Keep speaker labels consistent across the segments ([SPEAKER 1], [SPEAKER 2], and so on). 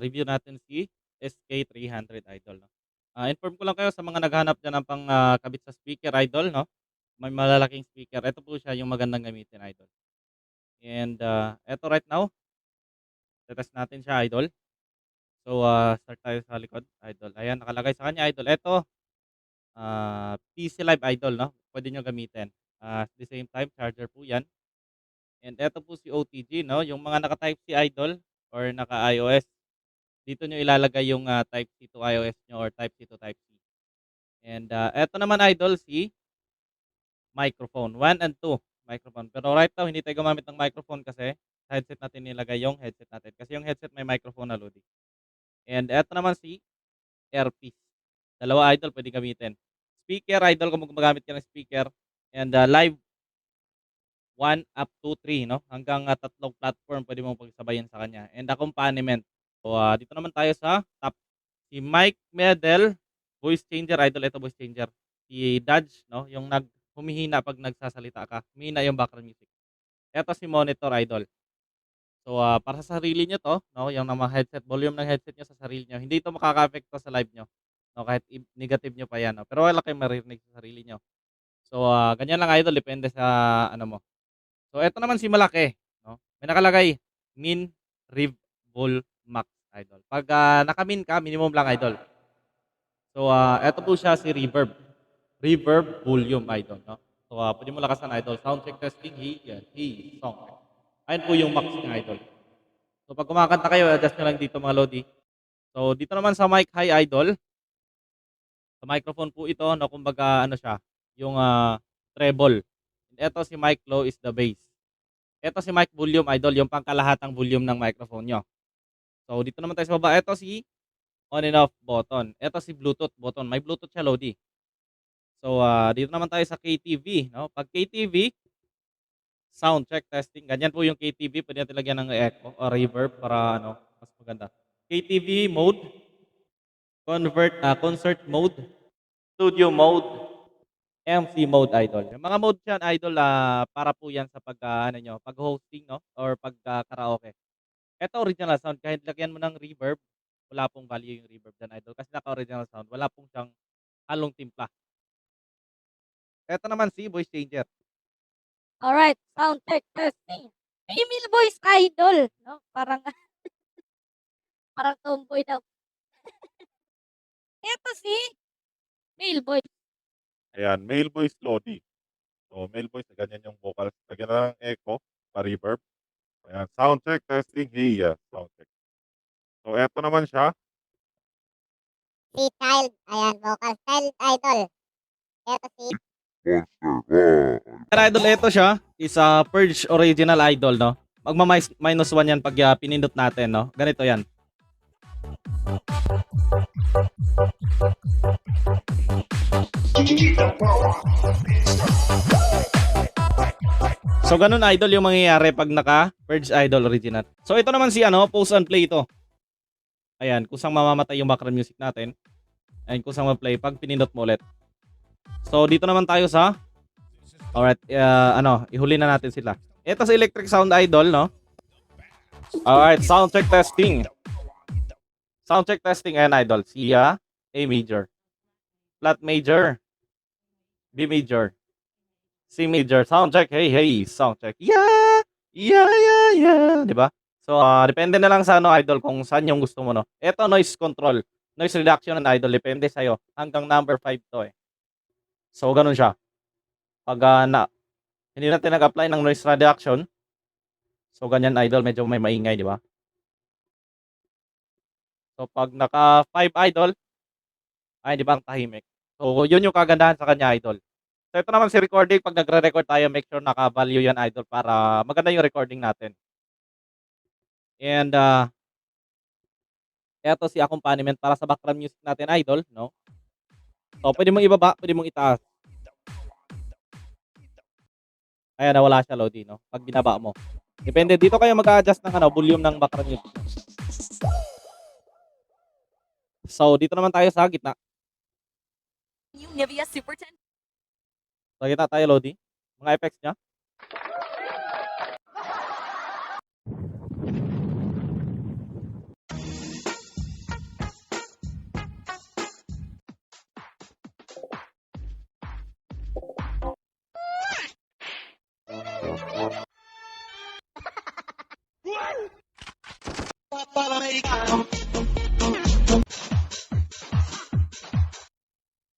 [SPEAKER 1] Review natin si SK300 Idol 'no. Inform ko lang kayo sa mga naghahanap diyan ng kabit sa speaker Idol 'no, may malalaking speaker, eto po siya yung magandang gamitin Idol. And, eto right now, te-test natin siya Idol. So, start tayo sa likod Idol, ayan nakalagay sa kanya Idol, eto, PC Live Idol 'no, puwede niyo gamitin. At the same time charger po 'yan. And eto po si OTG 'no, yung mga naka-Type C Idol or naka-iOS, dito niyo ilalagay yung, Type C to iOS niyo or Type C to Type C. And, eto naman Idol si microphone, 1 and 2 microphone. Pero right now hindi tayo gumamit ng microphone kasi sa headset natin nilagay yung headset natin. Kasi yung headset may microphone na loading. And eto naman si earpiece. Dalawa Idol puwedeng gamitin. Speaker Idol kung gumagamit ka ng speaker and, live 1 up to 3 'no, hanggang, 3 platform puwede mong pagsabayin sa kanya and accompaniment. So, dito naman tayo sa top, si Mike Medel, voice changer Idol, ito voice changer. Si Dodge 'no, yung humihina 'pag nagsasalita ka, humihina yung background music. Eto si Monitor Idol. So, para sa sarili niyo 'to 'no, yung mga headset, volume ng headset niyo sa sarili niyo, hindi ito makakaapekto sa live niyo 'no, kahit negative niyo pa 'yan 'no, pero wala kayong maririnig sa sarili niyo. So, ganyan lang Idol, depende sa ano mo. So, eto naman si malaki 'no, may nakalagay Min Rev Vol Max Idol. 'Pag, naka-min ka, minimum lang Idol. So, eto po siya si reverb, reverb volume Idol 'no. So, puwede mo lakasan Idol, sound check testing, hey, yan, hey, song check. Ayan po yung max niya Idol. So, 'pag kumakanta kayo, adjust niyo lang dito mga lodi. So, dito naman sa mic high Idol, sa microphone po ito 'no, kumbaga ano siya, yung, treble. Eto si mic low is the bass. Eto si mic volume Idol, yung pangkalahatang volume ng microphone niyo. So, dito naman tayo sa baba, eto si on and off button. Eto si Bluetooth button, may Bluetooth siya lodi. So, dito naman tayo sa KTV 'no, 'pag KTV, sound check testing, ganyan po yung KTV, puwede natin lagyan ng echo or reverb para ano, mas maganda. KTV mode, concert mode, studio mode, MC mode Idol. Yung mga mode diyan Idol, para po yan sa ano niyo, pag-hosting 'no or karaoke. Eto original sound, kahit lagyan mo ng reverb, wala pong value yung reverb diyan Idol, kasi naka-original sound, wala pong siyang halong timpla. Eto naman si voice changer.
[SPEAKER 2] Alright, sound check testing. Female voice idol, 'no, parang parang tomboy daw. Eto si male voice.
[SPEAKER 3] Ayan, male voice Lodi. So, male voice na ganyan yung vocals. Lagyan na lang ng echo, pa-reverb. Ayan, sound check, testing, hey, sound check. So, eto naman siya.
[SPEAKER 4] Si Child, ayan, vocal child idol. Eto si
[SPEAKER 1] Pero Idol, eto siya, is a Purge original Idol 'no. Magma-minus 1 yan 'pag, pinindot natin 'no, ganito yan. So, ganun Idol yung mangyayari 'pag naka-Purge Idol original. So, ito naman si ano, pause and play ito. Ayan, kung saan mamamatay yung background music natin. Ayan, kung saan ma-play 'pag pinindot mo ulit. So, dito naman tayo sa alright, ihuli na natin sila. Ito sa Electric Sound Idol 'no. Alright, sound check testing. Sound check testing, ayan Idol, si, A major, flat major, B major, C major, sound check, hey, hey, sound check, yeah, yeah, yeah, yeah, 'di ba? So, depende na lang sa ano Idol kung saan yung gusto mo 'no. Eto noise control, noise reduction ng Idol, depende sa'yo, hanggang number 5 'to, eh. So, gano'n siya. 'Pag, hindi natin nag-apply ng noise reduction, so ganyan Idol, medyo may maingay, 'di ba? So, 'pag naka 5 Idol, ay 'di ba ang tahimik. So, yun yung kagandahan sa kanya Idol. So, ito naman si recording, 'pag nagre-record tayo, make sure naka-value yan Idol para maganda yung recording natin. And, eto si accompaniment para sa background music natin Idol 'no. So, puwede mong ibaba, puwede mong itaas. Ayan, nawala siya Lodi 'no, 'pag binaba mo. Depende, dito kayo mag-a-adjust ng ano, volume ng background music. So, dito naman tayo sa gitna.
[SPEAKER 2] Yung Nivea Super 10.
[SPEAKER 1] Sa gitna tayo Lodi, mga effects niya.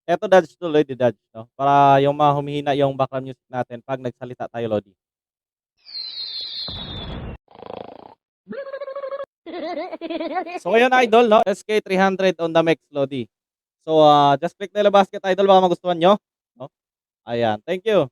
[SPEAKER 1] Eto dodge to Lodi, dodge, no? Para yung mga humihina yung background music natin pag nagsalita tayo, Lodi. So ngayon, idol, no? SK300 on the mix, Lodi. So, just click na yung basket, idol, baka magustuhan nyo. No? Ayan, thank you.